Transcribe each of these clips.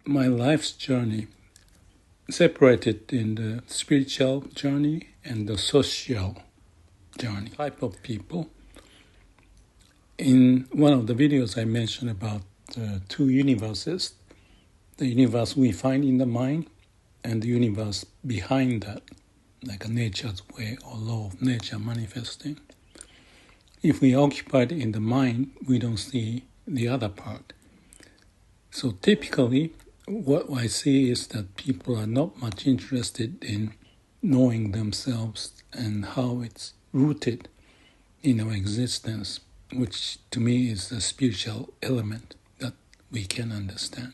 my life's journey separated in the spiritual journey and the social journey. Type of people. In one of the videos I mentioned about two universes, the universe we find in the mind and the universe behind that, like a nature's way or law of nature manifesting. If we occupy it in the mind, we don't see the other part. So typically, what I see is that people are not much interested in knowing themselves and how it's rooted in our existence, which to me is the spiritual element that we can understand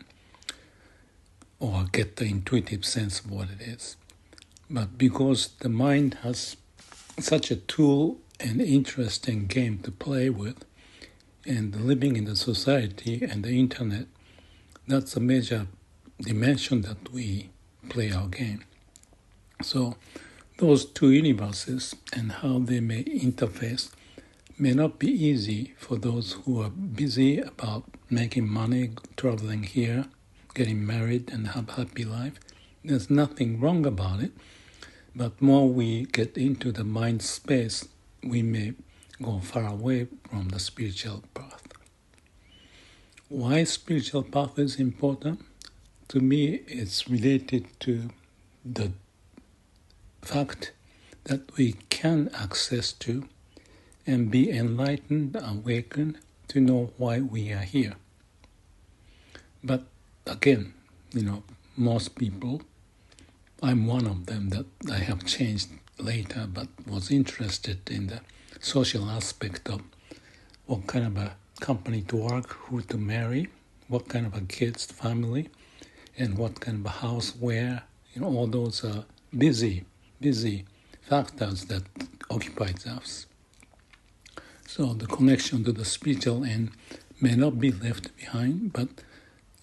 or get the intuitive sense of what it is. But because the mind has such a tool and interesting game to play with, and living in the society and the internet, that's a major dimension that we play our game. So those two universes and how they may interface may not be easy for those who are busy about making money, traveling here, getting married and have a happy life. There's nothing wrong about it, but more we get into the mind space, we may go far away from the spiritual path. Why spiritual path is important? To me, it's related to the fact that we can access to and be enlightened, awakened to know why we are here. But again, most people, I'm one of them that I have changed later, but was interested in the social aspect of what kind of a company to work, who to marry, what kind of a kids, family, and what kind of a house, where, all those are busy factors that occupies us. So the connection to the spiritual end may not be left behind, but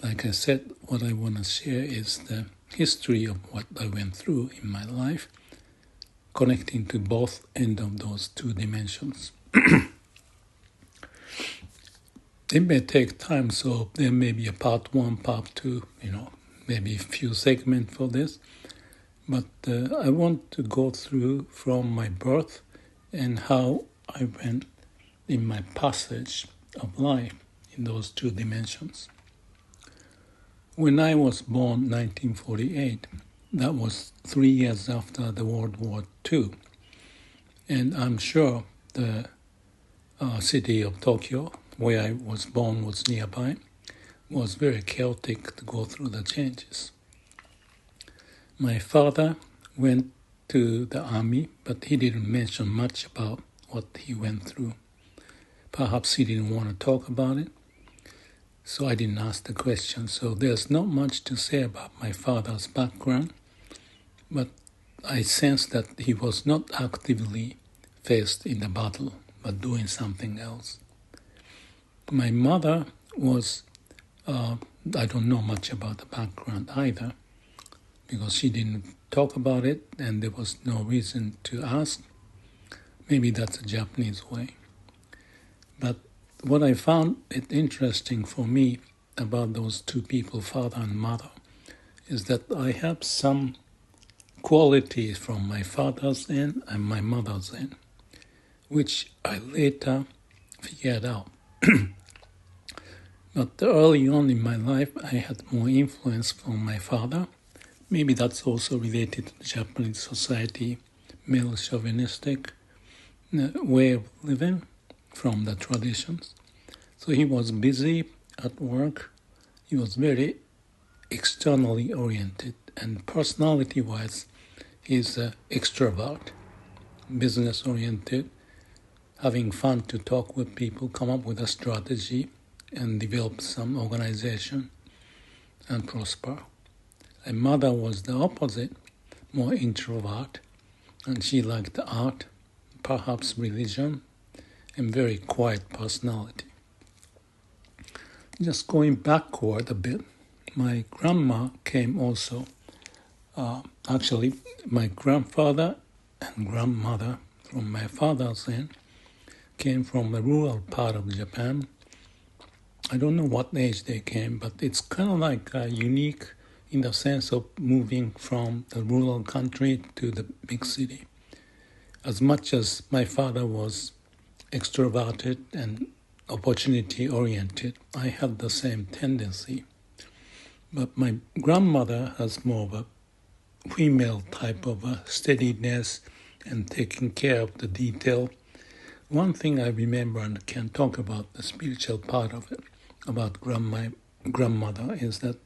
like I said, what I want to share is the history of what I went through in my life, connecting to both ends of those two dimensions. It may take time, so there may be a part 1, part 2, maybe a few segments for this. But I want to go through from my birth and how I went in my passage of life in those two dimensions. When I was born 1948, that was 3 years after the World War II. And I'm sure the city of Tokyo, where I was born, was nearby, was very chaotic to go through the changes. My father went to the army, but he didn't mention much about what he went through. Perhaps he didn't want to talk about it, so I didn't ask the question. So there's not much to say about my father's background, but I sensed that he was not actively faced in the battle, but doing something else. My mother was, I don't know much about the background either, because she didn't talk about it and there was no reason to ask. Maybe that's a Japanese way. But what I found it interesting for me about those two people, father and mother, is that I have some qualities from my father's end and my mother's end, which I later figured out. But early on in my life, I had more influence from my father. Maybe that's also related to the Japanese society, male chauvinistic way of living from the traditions. So he was busy at work. He was very externally oriented, and personality-wise, he's an extrovert, business-oriented, having fun to talk with people, come up with a strategy, and develop some organization and prosper. And mother was the opposite, more introvert, and she liked art, perhaps religion, and very quiet personality. Just going backward a bit, my grandma came also. Actually, my grandfather and grandmother from my father's end came from the rural part of Japan, I don't know what age they came, but it's kind of like unique in the sense of moving from the rural country to the big city. As much as my father was extroverted and opportunity oriented, I had the same tendency. But my grandmother has more of a female type of a steadiness and taking care of the detail. One thing I remember and can talk about the spiritual part of it about my grandmother is that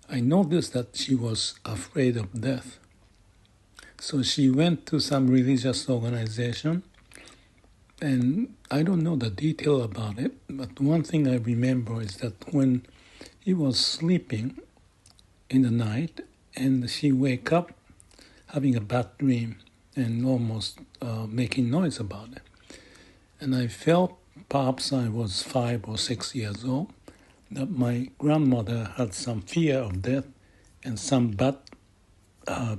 I noticed that she was afraid of death. So she went to some religious organization, and I don't know the detail about it, but one thing I remember is that when he was sleeping in the night and she wake up having a bad dream and almost making noise about it. And I felt, perhaps I was 5 or 6 years old, that my grandmother had some fear of death and some bad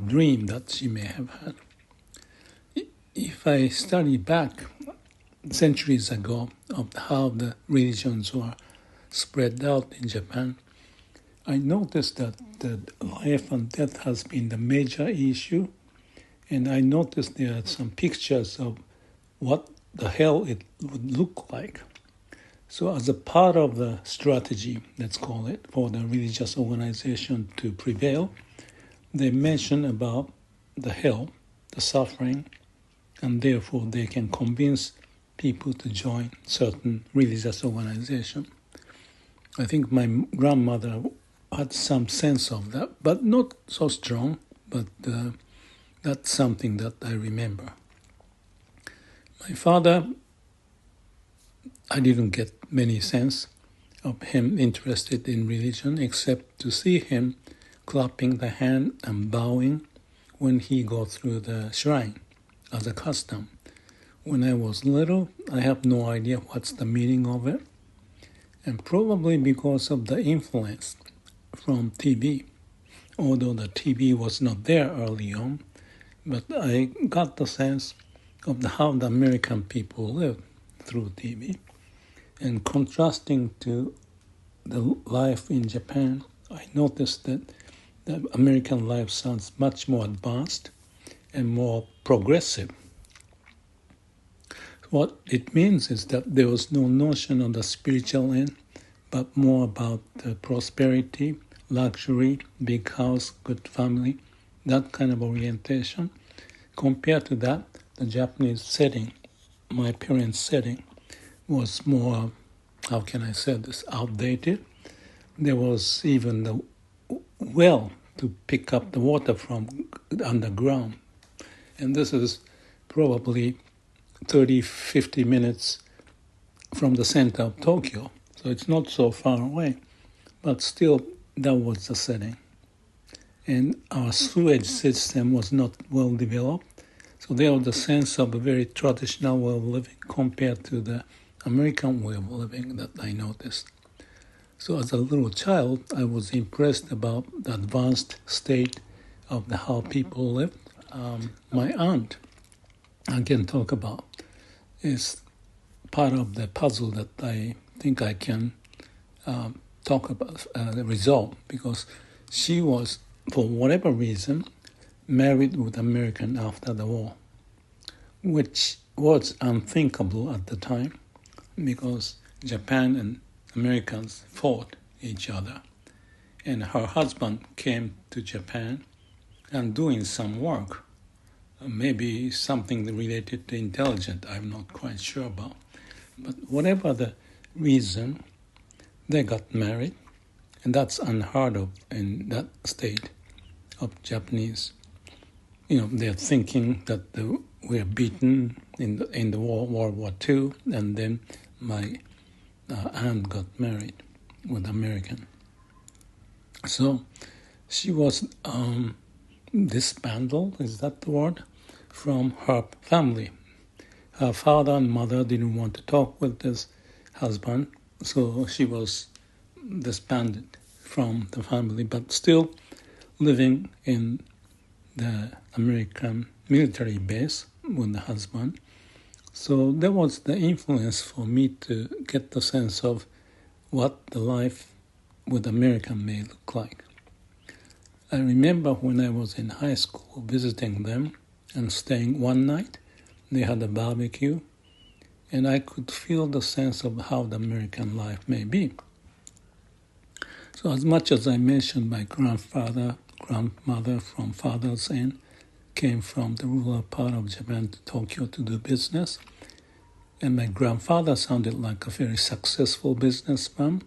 dream that she may have had. If I study back centuries ago of how the religions were spread out in Japan, I noticed that the life and death has been the major issue, and I noticed there are some pictures of what the hell it would look like. So as a part of the strategy, let's call it, for the religious organization to prevail, they mention about the hell, the suffering, and therefore they can convince people to join certain religious organization. I think my grandmother had some sense of that, but not so strong, but that's something that I remember. My father, I didn't get many sense of him interested in religion except to see him clapping the hand and bowing when he go through the shrine as a custom. When I was little, I have no idea what's the meaning of it, and probably because of the influence from TV, although the TV was not there early on, but I got the sense of how the American people live through TV. And contrasting to the life in Japan, I noticed that the American life sounds much more advanced and more progressive. What it means is that there was no notion of the spiritual end, but more about prosperity, luxury, big house, good family, that kind of orientation. Compared to that, the Japanese setting, my parents' setting, was more, how can I say this, outdated. There was even the well to pick up the water from underground. And this is probably 30, 50 minutes from the center of Tokyo. So it's not so far away. But still, that was the setting. And our sewage system was not well developed. So there was a sense of a very traditional way of living compared to the American way of living that I noticed. So as a little child, I was impressed about the advanced state of how people lived. My aunt, I can talk about, is part of the puzzle that I think I can talk about, the result, because she was, for whatever reason, married with an American after the war, which was unthinkable at the time because Japan and Americans fought each other. And her husband came to Japan and doing some work, maybe something related to intelligence, I'm not quite sure about. But whatever the reason, they got married, and that's unheard of in that state of Japanese. They're thinking that we're beaten in the World War II, and then my aunt got married with an American. So she was disbanded, is that the word, from her family. Her father and mother didn't want to talk with this husband, so she was disbanded from the family, but still living in the American military base with the husband. So there was the influence for me to get the sense of what the life with American may look like. I remember when I was in high school visiting them and staying one night. They had a barbecue, and I could feel the sense of how the American life may be. So as much as I mentioned my grandmother from father's end came from the rural part of Japan to Tokyo to do business, and my grandfather sounded like a very successful businessman.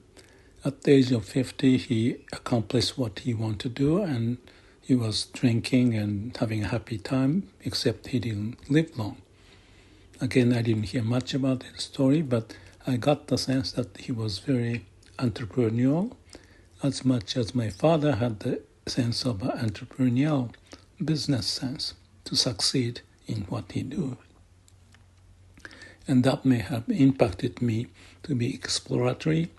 At the age of 50, he accomplished what he wanted to do, and he was drinking and having a happy time, except he didn't live long. Again, I didn't hear much about his story, but I got the sense that he was very entrepreneurial, as much as my father had the sense of an entrepreneurial business sense to succeed in what he do. And that may have impacted me to be exploratory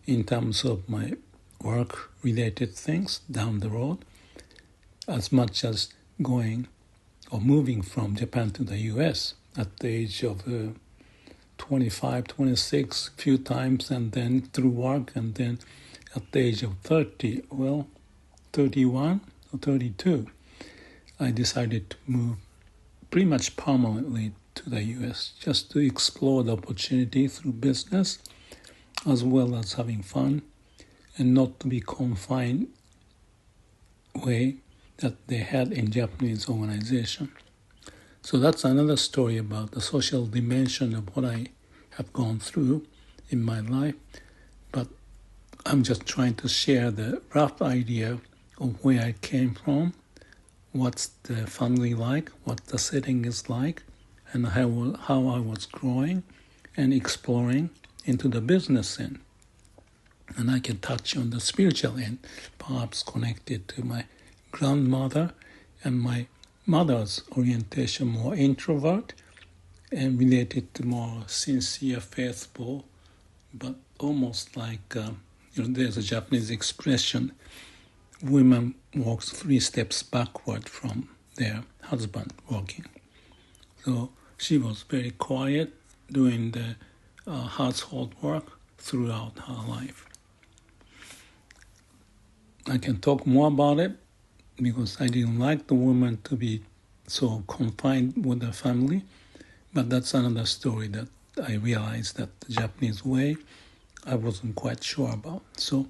in terms of my work-related things down the road, as much as going or moving from Japan to the U.S. at the age of 25, 26, few times, and then through work, and then at the age of 31 or 32, I decided to move pretty much permanently to the U.S. just to explore the opportunity through business as well as having fun and not to be confined way that they had in Japanese organization. So that's another story about the social dimension of what I have gone through in my life. But I'm just trying to share the rough idea of where I came from, what's the family like, what the setting is like, and how I was growing and exploring into the business end. And I can touch on the spiritual end, perhaps connected to my grandmother and my mother's orientation, more introvert, and related to more sincere, faithful, but almost like, there's a Japanese expression, women walks 3 steps backward from their husband walking. So she was very quiet, doing the household work throughout her life. I can talk more about it because I didn't like the woman to be so confined with the family, but that's another story that I realized that the Japanese way I wasn't quite sure about. So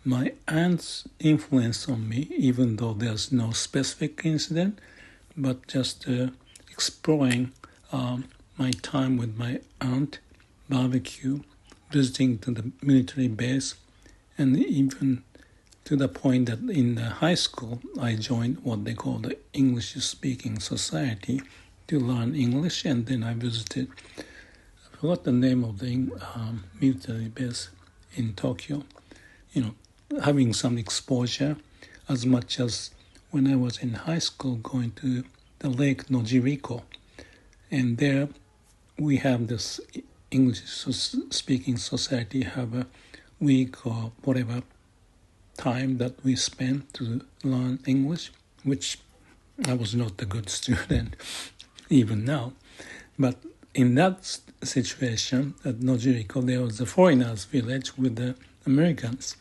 my aunt's influence on me, even though there's no specific incident, but just exploring my time with my aunt, barbecue, visiting to the military base, and even to the point that in the high school I joined what they call the English-speaking society to learn English, and then I visited, I forgot the name of the military base in Tokyo, having some exposure as much as when I was in high school going to the Lake Nojiriko. And there we have this English-speaking society have a week or whatever time that we spent to learn English, which I was not a good student even now. But in that situation at Nojiriko, there was a foreigners village with the Americans.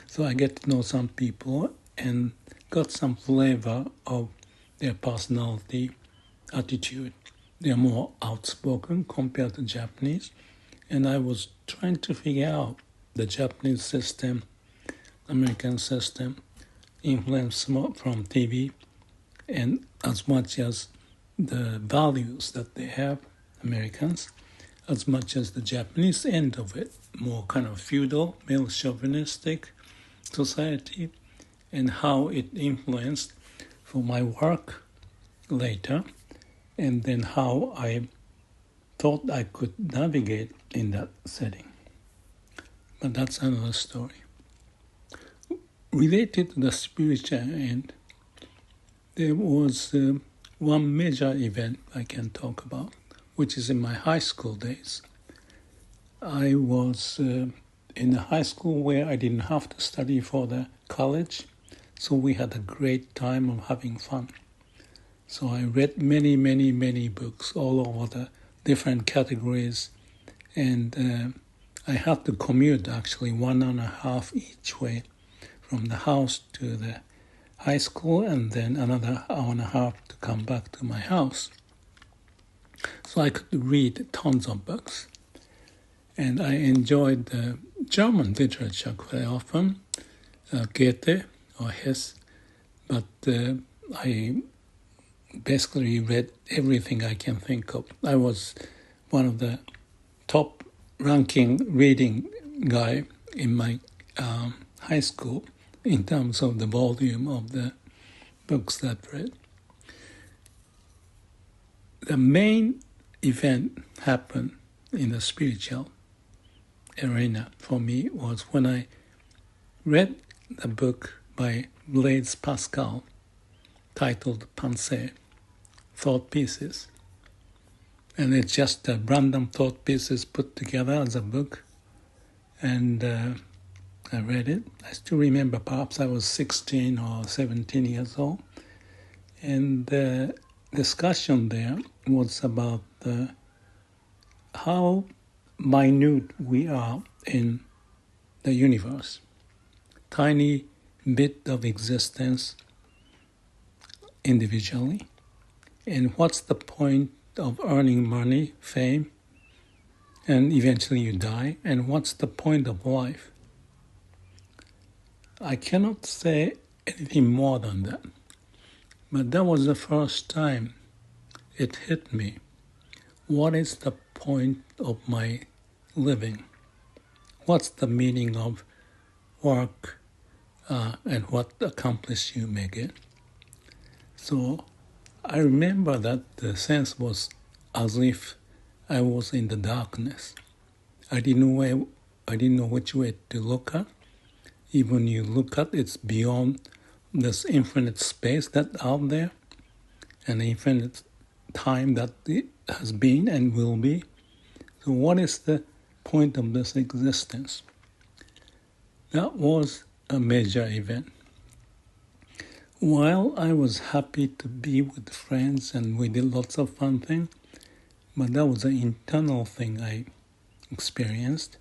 So I get to know some people and got some flavor of their personality, attitude. They are more outspoken compared to Japanese. And I was trying to figure out the Japanese system, American system, influence from TV, and as much as the values that they have, Americans, as much as the Japanese end of it, more kind of feudal, male chauvinistic society, and how it influenced for my work later, and then how I thought I could navigate in that setting. But that's another story. Related to the spiritual end, there was one major event I can talk about, which is in my high school days. I was in a high school where I didn't have to study for the college, so we had a great time of having fun. So I read many, many, many books all over the different categories, and I had to commute actually 1.5 each way from the house to the high school and then another 1.5 to come back to my house. So I could read tons of books. And I enjoyed the German literature quite often, Goethe or Hesse, but I basically read everything I can think of. I was one of the top ranking reading guy in my high school in terms of the volume of the books that I read. The main event happened in the spiritual arena for me was when I read the book by Blaise Pascal titled Pensées, Thought Pieces. And it's just random thought pieces put together as a book. And I read it. I still remember perhaps I was 16 or 17 years old. And the discussion there was about how minute we are in the universe. Tiny bit of existence individually. And what's the point of earning money, fame, and eventually you die? And what's the point of life? I cannot say anything more than that. But that was the first time it hit me. What is the point of my living? What's the meaning of work and what accomplished you may get? So I remember that the sense was as if I was in the darkness. I didn't know which way to look at. Even you look at, it's beyond this infinite space that's out there, and the infinite time that it has been and will be. So what is the point of this existence? That was a major event. While I was happy to be with friends and we did lots of fun things, but that was an internal thing I experienced.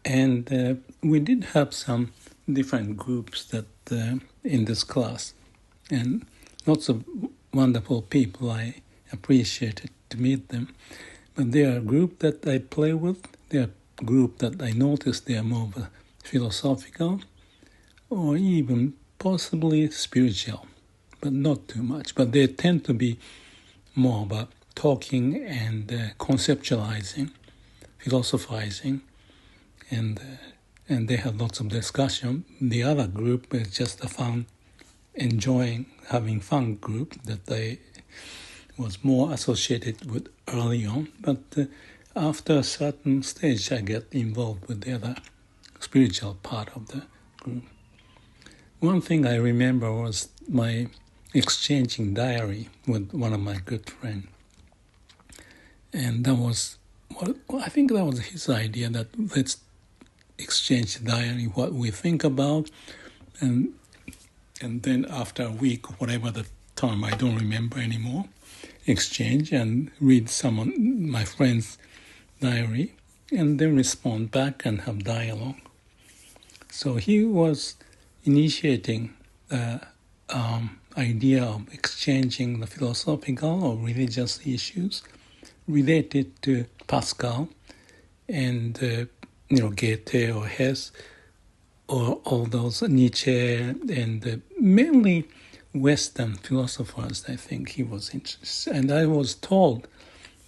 And we did have some different groups that in this class, and lots of wonderful people. I appreciated to meet them. But they are a group that I play with. They are a group that I noticed they are more of a philosophical or even possibly spiritual, but not too much. But they tend to be more about talking and conceptualizing, philosophizing, and they have lots of discussion. The other group is just a fun, having fun group that I was more associated with early on. But after a certain stage, I get involved with the other spiritual part of the group. One thing I remember was my exchanging diary with one of my good friends. And that was, I think that was his idea, that let's exchange diary, what we think about, and then after a week, whatever the term, I don't remember anymore, exchange and read my friend's diary, and then respond back and have dialogue. So he was initiating the idea of exchanging the philosophical or religious issues related to Pascal and Goethe or Hesse or all those Nietzsche and mainly Western philosophers. I think he was interested. And I was told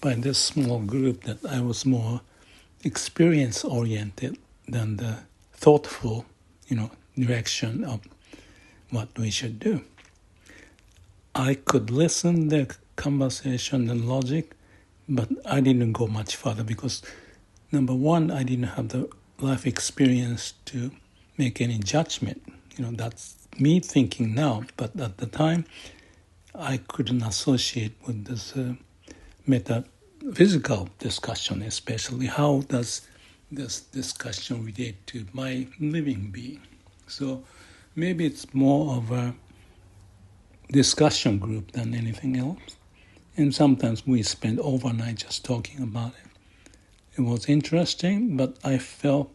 by this small group that I was more experience-oriented than the thoughtful, direction of what we should do. I could listen to the conversation and logic, but I didn't go much further because, number one, I didn't have the life experience to make any judgment. That's me thinking now, but at the time, I couldn't associate with this metaphysical discussion, especially how does this discussion relate to my living being. So maybe it's more of a discussion group than anything else. And sometimes we spend overnight just talking about it. It was interesting, but I felt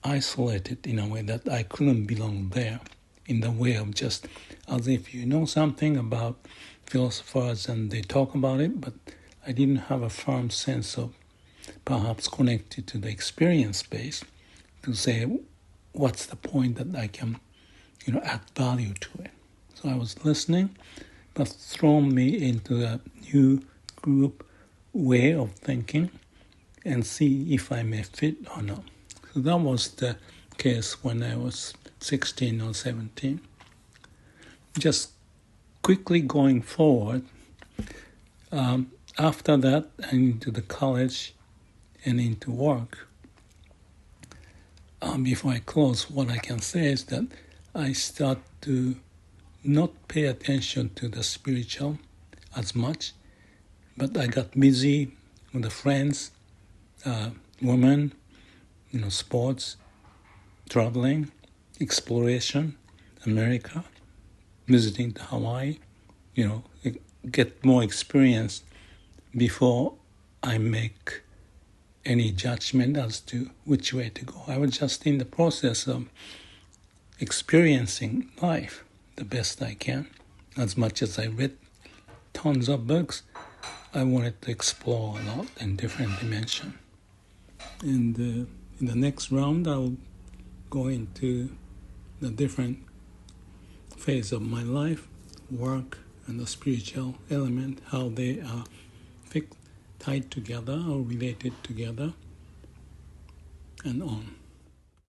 isolated in a way that I couldn't belong there, in the way of just as if you know something about philosophers and they talk about it, but I didn't have a firm sense of perhaps connected to the experience space to say what's the point that I can, add value to it. So I was listening, but thrown me into a new group way of thinking and see if I may fit or not. So that was the case when I was 16 or 17. Just quickly going forward, after that, and into the college and into work. Before I close, what I can say is that I start to not pay attention to the spiritual as much, but I got busy with the friends, women, sports, traveling, exploration, America, visiting Hawaii, get more experience before I make any judgment as to which way to go. I was just in the process of experiencing life the best I can. As much as I read tons of books, I wanted to explore a lot in different dimensions. And in the next round, I'll go into the different phase of my life, work, and the spiritual element, how they are tied together or related together, and on.